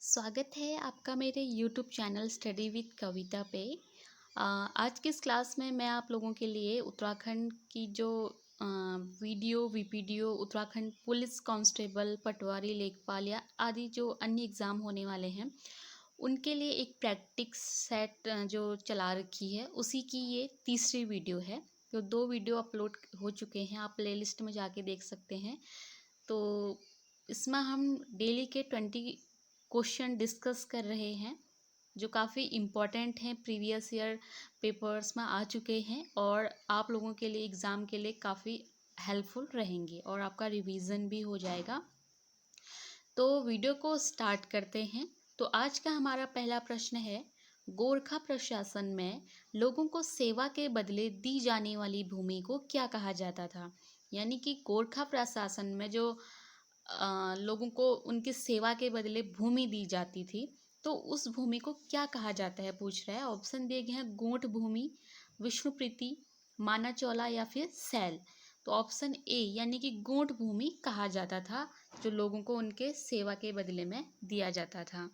स्वागत है आपका मेरे YouTube चैनल स्टडी विद कविता पे। आज की इस क्लास में मैं आप लोगों के लिए उत्तराखंड की जो video VPDO Uttarakhand police constable पटवारी लेखपाल या आदि जो अन्य एग्ज़ाम होने वाले हैं उनके लिए एक प्रैक्टिस सेट जो चला रखी है उसी की ये तीसरी वीडियो है। तो 2 वीडियो अपलोड हो चुके हैं, आप प्लेलिस्ट में जाके देख सकते हैं। तो इसमें हम डेली के 20 क्वेश्चन डिस्कस कर रहे हैं जो काफ़ी इम्पॉर्टेंट हैं, प्रीवियस ईयर पेपर्स में आ चुके हैं और आप लोगों के लिए एग्ज़ाम के लिए काफ़ी हेल्पफुल रहेंगे और आपका रिवीजन भी हो जाएगा। तो वीडियो को स्टार्ट करते हैं। तो आज का हमारा पहला प्रश्न है, गोरखा प्रशासन में लोगों को सेवा के बदले दी जाने वाली भूमि को क्या कहा जाता था। यानी कि गोरखा प्रशासन में जो लोगों को उनकी सेवा के बदले भूमि दी जाती थी तो उस भूमि को क्या कहा जाता है पूछ रहा है। ऑप्शन दिए गए हैं गोंठ भूमि, विष्णुप्रीति, माना चौला या फिर सैल। तो ऑप्शन ए यानी कि गोंठ भूमि कहा जाता था जो लोगों को उनके सेवा के बदले में दिया जाता था।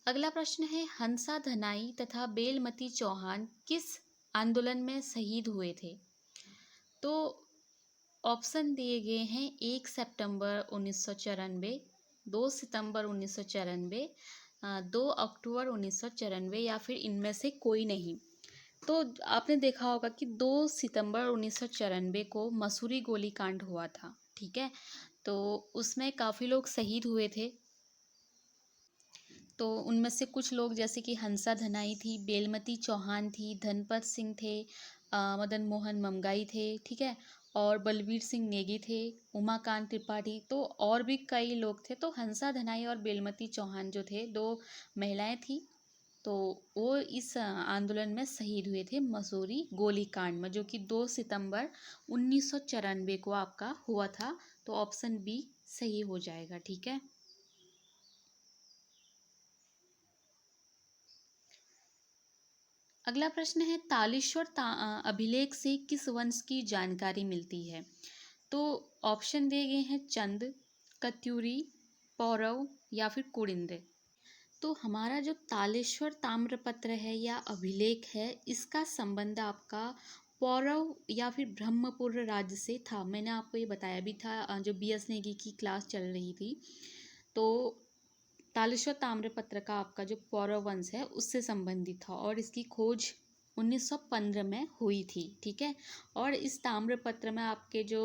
अगला प्रश्न है, हंसा धनाई तथा बेलमती चौहान किस आंदोलन में शहीद हुए थे। तो ऑप्शन दिए गए हैं 1 सितंबर 1994, 2 सितंबर 1994, 2 अक्टूबर 1994 या फिर इनमें से कोई नहीं। तो आपने देखा होगा कि 2 सितंबर 1994 को मसूरी गोलीकांड हुआ था, ठीक है। तो उसमें काफ़ी लोग शहीद हुए थे। तो उनमें से कुछ लोग जैसे कि हंसा धनाई थी, बेलमती चौहान थी, धनपत सिंह थे, मदन मोहन ममगाई थे, ठीक है, और बलवीर सिंह नेगी थे, उमाकांत त्रिपाठी, तो और भी कई लोग थे। तो हंसा धनाई और बेलमती चौहान जो थे, 2 महिलाएं थी। तो वो इस आंदोलन में शहीद हुए थे मसूरी गोलीकांड में, जो कि 2 सितंबर 1994 को आपका हुआ था। तो ऑप्शन बी सही हो जाएगा, ठीक है। अगला प्रश्न है, तालेश्वर अभिलेख से किस वंश की जानकारी मिलती है। तो ऑप्शन दिए गए हैं चंद, कत्यूरी, पौरव या फिर कुड़िंद। तो हमारा जो तालेश्वर ताम्रपत्र है या अभिलेख है, इसका संबंध आपका पौरव या फिर ब्रह्मपुर राज्य से था। मैंने आपको ये बताया भी था जो BS नेगी की क्लास चल रही थी। तो तालेश्वर ताम्रपत्र का आपका जो पौरव वंश है उससे संबंधित था और इसकी खोज 1915 में हुई थी, ठीक है। और इस ताम्रपत्र में आपके जो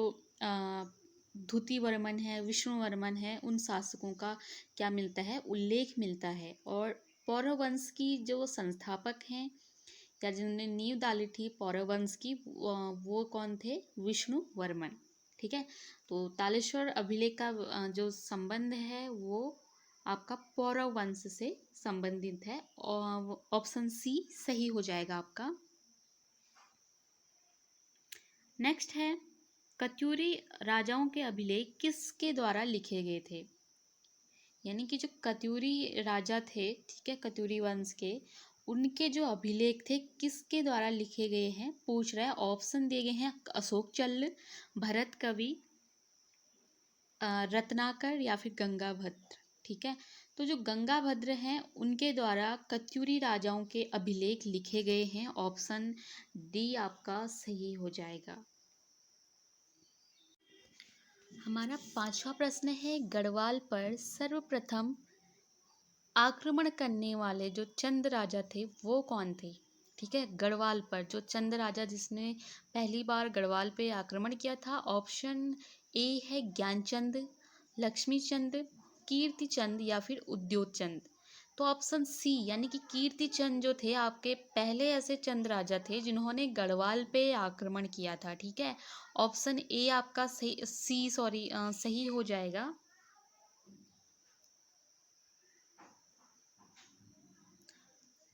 धुति वर्मन है, विष्णुवर्मन है, उन शासकों का क्या मिलता है, उल्लेख मिलता है। और पौरव वंश की जो संस्थापक हैं या जिन्होंने नींव डाली थी पौरव वंश की, वो कौन थे, विष्णुवर्मन, ठीक है। तो तालेश्वर अभिलेख का जो संबंध है वो आपका पौरव वंश से संबंधित है और ऑप्शन सी सही हो जाएगा आपका। नेक्स्ट है, कत्यूरी राजाओं के अभिलेख किसके द्वारा लिखे गए थे। यानी कि जो कत्यूरी राजा थे, ठीक है, कत्यूरी वंश के, उनके जो अभिलेख थे किसके द्वारा लिखे गए हैं पूछ रहा है। ऑप्शन दिए गए हैं अशोक चल्ल, भरत कवि, रत्नाकर या फिर गंगाभद्र, ठीक है। तो जो गंगाभद्र हैं उनके द्वारा कत्यूरी राजाओं के अभिलेख लिखे गए हैं। ऑप्शन डी आपका सही हो जाएगा। हमारा पांचवा प्रश्न है, गढ़वाल पर सर्वप्रथम आक्रमण करने वाले जो चंद राजा थे वो कौन थे, ठीक है। गढ़वाल पर जो चंद राजा जिसने पहली बार गढ़वाल पे आक्रमण किया था, ऑप्शन ए है ज्ञानचंद, लक्ष्मीचंद, कीर्तिचंद या फिर उद्योतचंद। तो ऑप्शन सी यानी कि कीर्तिचंद जो थे आपके पहले ऐसे चंद राजा थे जिन्होंने गढ़वाल पे आक्रमण किया था, ठीक है। ऑप्शन ए आपका सही हो जाएगा।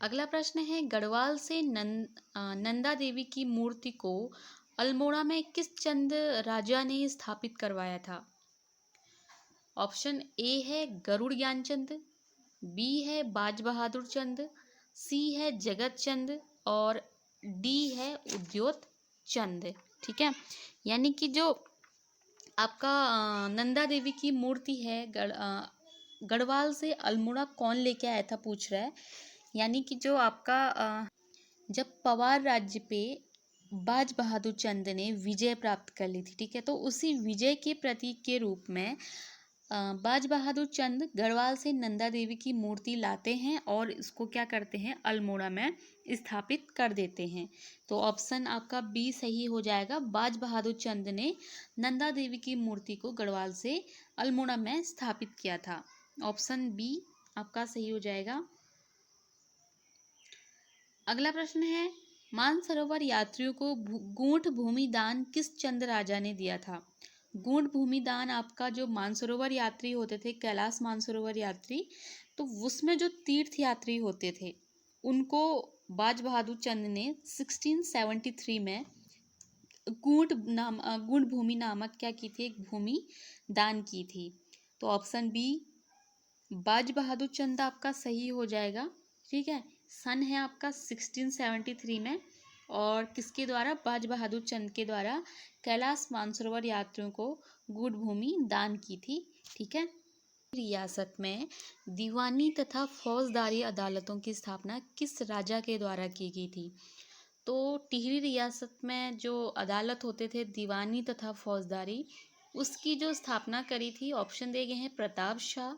अगला प्रश्न है, गढ़वाल से नंदा देवी की मूर्ति को अल्मोड़ा में किस चंद राजा ने स्थापित करवाया था। ऑप्शन ए है गरुड़ ज्ञानचंद, बी है बाज बहादुर चंद, सी है जगत चंद और डी है उद्योत चंद, ठीक है। यानी कि जो आपका नंदा देवी की मूर्ति है गढ़वाल से अल्मोड़ा कौन लेके आया था पूछ रहा है। यानी कि जो आपका जब पवार राज्य पे बाज बहादुर चंद ने विजय प्राप्त कर ली थी, ठीक है, तो उसी विजय के प्रतीक के रूप में बाज बहादुर चंद गढ़वाल से नंदा देवी की मूर्ति लाते हैं और इसको क्या करते हैं, अल्मोड़ा में स्थापित कर देते हैं। तो ऑप्शन आपका बी सही हो जाएगा। बाज बहादुर चंद ने नंदा देवी की मूर्ति को गढ़वाल से अल्मोड़ा में स्थापित किया था। ऑप्शन बी आपका सही हो जाएगा। अगला प्रश्न है, मानसरोवर यात्रियों को गूढ़ भूमि दान किस चंद राजा ने दिया था। गूढ़ भूमि दान आपका जो मानसरोवर यात्री होते थे, कैलाश मानसरोवर यात्री, तो उसमें जो तीर्थ यात्री होते थे उनको बाज बहादुर चंद ने 1673 में गूढ़ भूमि नामक क्या की थी, एक भूमि दान की थी। तो ऑप्शन बी बाज बहादुर चंद आपका सही हो जाएगा। ठीक है, सन है आपका 1673 में, और किसके द्वारा, बाज बहादुर चंद के द्वारा कैलाश मानसरोवर यात्रियों को गूढ़ भूमि दान की थी। ठीक है। रियासत में दीवानी तथा फौजदारी अदालतों की स्थापना किस राजा के द्वारा की गई थी। तो टिहरी रियासत में जो अदालत होते थे दीवानी तथा फौजदारी, उसकी जो स्थापना करी थी, ऑप्शन दिए गए हैं प्रताप शाह,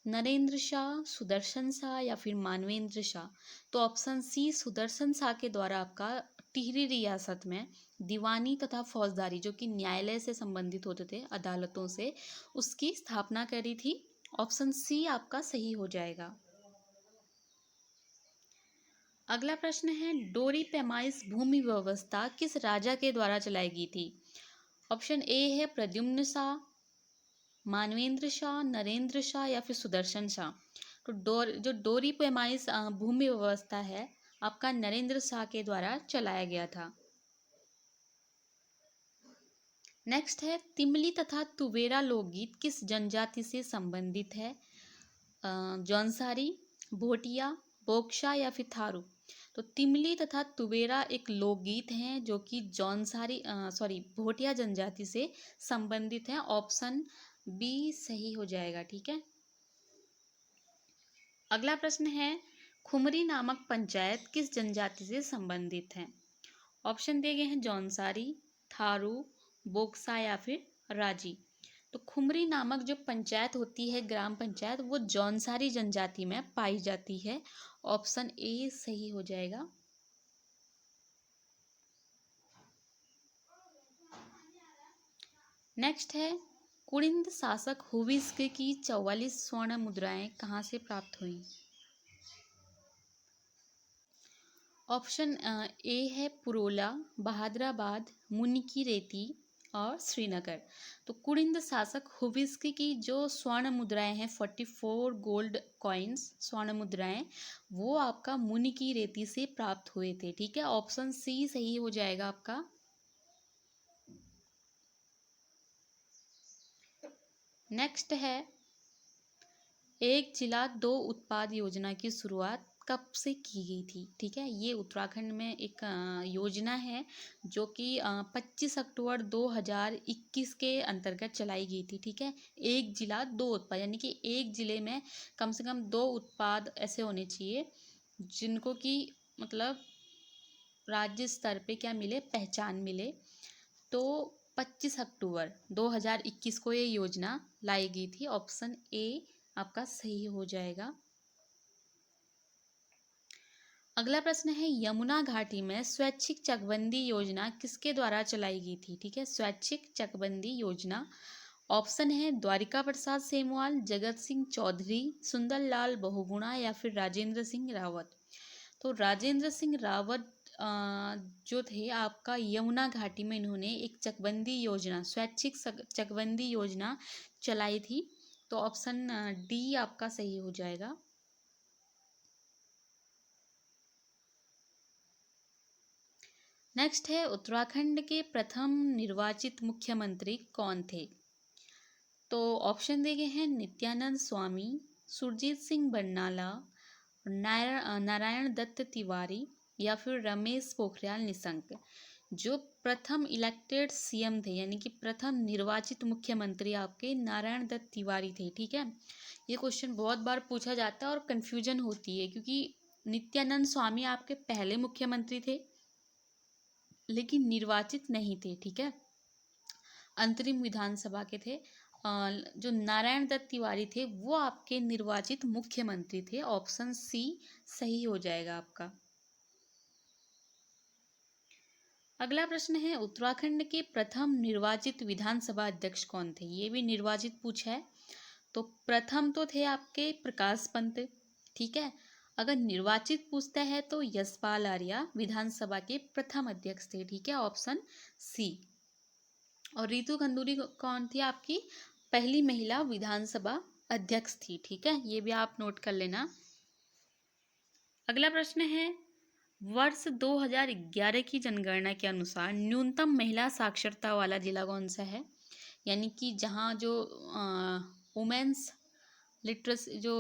नरेंद्र शाह, सुदर्शन शाह या फिर मानवेंद्र शाह। तो ऑप्शन सी सुदर्शन शाह के द्वारा आपका टिहरी रियासत में दीवानी तथा फौजदारी, जो कि न्यायालय से संबंधित होते थे, अदालतों से, उसकी स्थापना करी थी। ऑप्शन सी आपका सही हो जाएगा। अगला प्रश्न है, डोरी पैमाइश भूमि व्यवस्था किस राजा के द्वारा चलाई गई थी। ऑप्शन ए है प्रद्युम्न शाह, मानवेंद्र शाह, नरेंद्र शाह या फिर सुदर्शन शाह। तो जो डोरी पैमाइश भूमि व्यवस्था है आपका नरेंद्र शाह के द्वारा चलाया गया था। नेक्स्ट है, तिमली तथा तुवेरा लोकगीत किस जनजाति से संबंधित है। जौनसारी, भोटिया, बोक्शा या फिर थारू। तो तिमली तथा तुवेरा एक लोकगीत हैं जो कि भोटिया जनजाति से संबंधित हैं। ऑप्शन बी सही हो जाएगा। ठीक है। अगला प्रश्न है, खुमरी नामक पंचायत किस जनजाति से संबंधित है। ऑप्शन दिए गए हैं जौनसारी, थारू, बोक्सा या फिर राजी। तो खुमरी नामक जो पंचायत होती है, ग्राम पंचायत, वो जौनसारी जनजाति में पाई जाती है। ऑप्शन ए सही हो जाएगा। नेक्स्ट है, कुड़िंद शासक हुविस्क की 44 स्वर्ण मुद्राएं कहाँ से प्राप्त हुई। ऑप्शन ए है पुरोला, बहादुराबाद, मुनिकीरेती और श्रीनगर। तो कुड़िंद शासक हुविस्क की जो स्वर्ण मुद्राएं हैं, 44 गोल्ड कॉइन्स स्वर्ण मुद्राएं, वो आपका मुनिकीरेती से प्राप्त हुए थे। ठीक है, ऑप्शन सी सही हो जाएगा आपका। नेक्स्ट है, एक जिला दो उत्पाद योजना की शुरुआत कब से की गई थी। ठीक है, ये उत्तराखंड में एक योजना है जो कि 25 अक्टूबर 2021 के अंतर्गत चलाई गई थी। ठीक है, एक जिला दो उत्पाद, यानी कि एक जिले में कम से कम 2 उत्पाद ऐसे होने चाहिए जिनको कि मतलब राज्य स्तर पे क्या मिले, पहचान मिले। तो 25 अक्टूबर 2021 को ये योजना लाई गई थी। ऑप्शन ए आपका सही हो जाएगा। अगला प्रश्न है, यमुना घाटी में स्वैच्छिक चकबंदी योजना किसके द्वारा चलाई गई थी। ठीक है, स्वैच्छिक चकबंदी योजना। ऑप्शन है द्वारिका प्रसाद सेमवाल, जगत सिंह चौधरी, सुंदरलाल बहुगुणा या फिर राजेंद्र सिंह रावत। तो राजेंद्र सिंह रावत जो थे आपका, यमुना घाटी में इन्होंने एक चकबंदी योजना, स्वैच्छिक चकबंदी योजना चलाई थी। तो ऑप्शन डी आपका सही हो जाएगा। नेक्स्ट है, उत्तराखंड के प्रथम निर्वाचित मुख्यमंत्री कौन थे। तो ऑप्शन दिए गए हैं नित्यानंद स्वामी, सुरजीत सिंह बरनाला, नारायण दत्त तिवारी या फिर रमेश पोखरियाल निशंक। जो प्रथम इलेक्टेड सीएम थे, यानी कि प्रथम निर्वाचित मुख्यमंत्री आपके नारायण दत्त तिवारी थे। ठीक है, ये क्वेश्चन बहुत बार पूछा जाता है और कन्फ्यूजन होती है, क्योंकि नित्यानंद स्वामी आपके पहले मुख्यमंत्री थे लेकिन निर्वाचित नहीं थे। ठीक है, अंतरिम विधानसभा के थे। जो नारायण दत्त तिवारी थे वो आपके निर्वाचित मुख्यमंत्री थे। ऑप्शन सी सही हो जाएगा आपका। अगला प्रश्न है, उत्तराखंड के प्रथम निर्वाचित विधानसभा अध्यक्ष कौन थे? ये भी निर्वाचित पूछा है। तो प्रथम तो थे आपके प्रकाश पंत। ठीक है, अगर निर्वाचित पूछता है तो यशपाल आर्या विधानसभा के प्रथम अध्यक्ष थे। ठीक है, ऑप्शन सी। और रितु खंडूरी कौन थी? आपकी पहली महिला विधानसभा अध्यक्ष थी। ठीक है, ये भी आप नोट कर लेना। अगला प्रश्न है, वर्ष 2011 की जनगणना के अनुसार न्यूनतम महिला साक्षरता वाला जिला कौन सा है? यानी कि जहाँ जो वुमेन्स लिटरेसी जो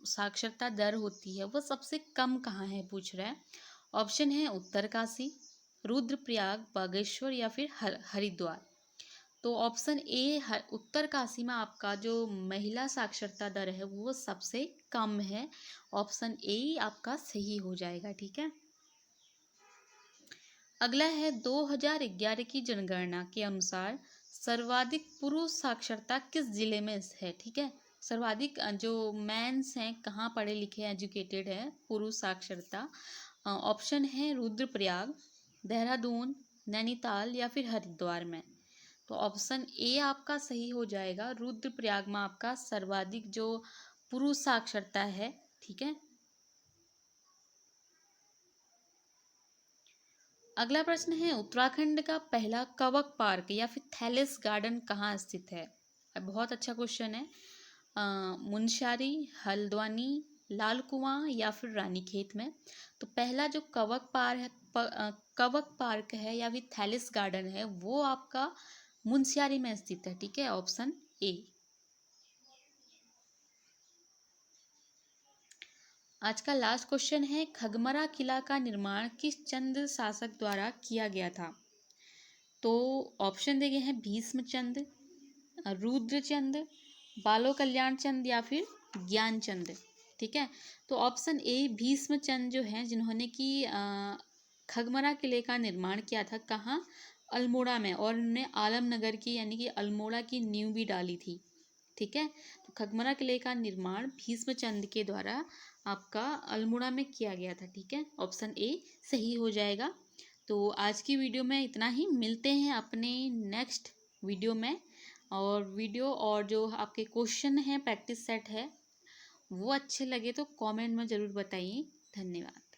साक्षरता दर होती है वो सबसे कम कहाँ है, पूछ रहा है। ऑप्शन है उत्तरकाशी, रुद्रप्रयाग, बागेश्वर या फिर हरिद्वार। तो ऑप्शन ए उत्तरकाशी में आपका जो महिला साक्षरता दर है वो सबसे कम है। ऑप्शन ए आपका सही हो जाएगा। ठीक है, अगला है 2011 की जनगणना के अनुसार सर्वाधिक पुरुष साक्षरता किस जिले में है? ठीक है, सर्वाधिक जो मेंस हैं, कहाँ पढ़े लिखे एजुकेटेड है, पुरुष साक्षरता। ऑप्शन है रुद्रप्रयाग, देहरादून, नैनीताल या फिर हरिद्वार में। तो ऑप्शन ए आपका सही हो जाएगा। रुद्रप्रयाग में आपका सर्वाधिक जो पुरुष साक्षरता है। ठीक है, अगला प्रश्न है, उत्तराखंड का पहला कवक पार्क या फिर थैलेस गार्डन कहाँ स्थित है? बहुत अच्छा क्वेश्चन है। मुनस्यारी, हल्द्वानी, लाल कुआं या फिर रानीखेत में। तो पहला जो कवक पार्क है या फिर थैलेस गार्डन है वो आपका मुनस्यारी में स्थित है। ठीक है, ऑप्शन ए। आज का लास्ट क्वेश्चन है, खगमरा किला का निर्माण किस चंद शासक द्वारा किया गया था? तो ऑप्शन दिए गए हैं भीष्मचंद, रुद्रचंद, बालो कल्याण चंद या फिर ज्ञानचंद। ठीक है, तो ऑप्शन ए भीष्मचंद जो हैं जिन्होंने कि खगमरा किले का निर्माण किया था, कहाँ? अल्मोड़ा में, और उन्होंने आलमनगर की यानी कि अल्मोड़ा की नींव भी डाली थी। ठीक है, तो खगमरा किले का निर्माण भीष्मचंद के द्वारा आपका अल्मोड़ा में किया गया था। ठीक है, ऑप्शन ए सही हो जाएगा। तो आज की वीडियो में इतना ही, मिलते हैं अपने नेक्स्ट वीडियो में। और जो आपके क्वेश्चन हैं, प्रैक्टिस सेट है, वो अच्छे लगे तो कमेंट में ज़रूर बताइए। धन्यवाद।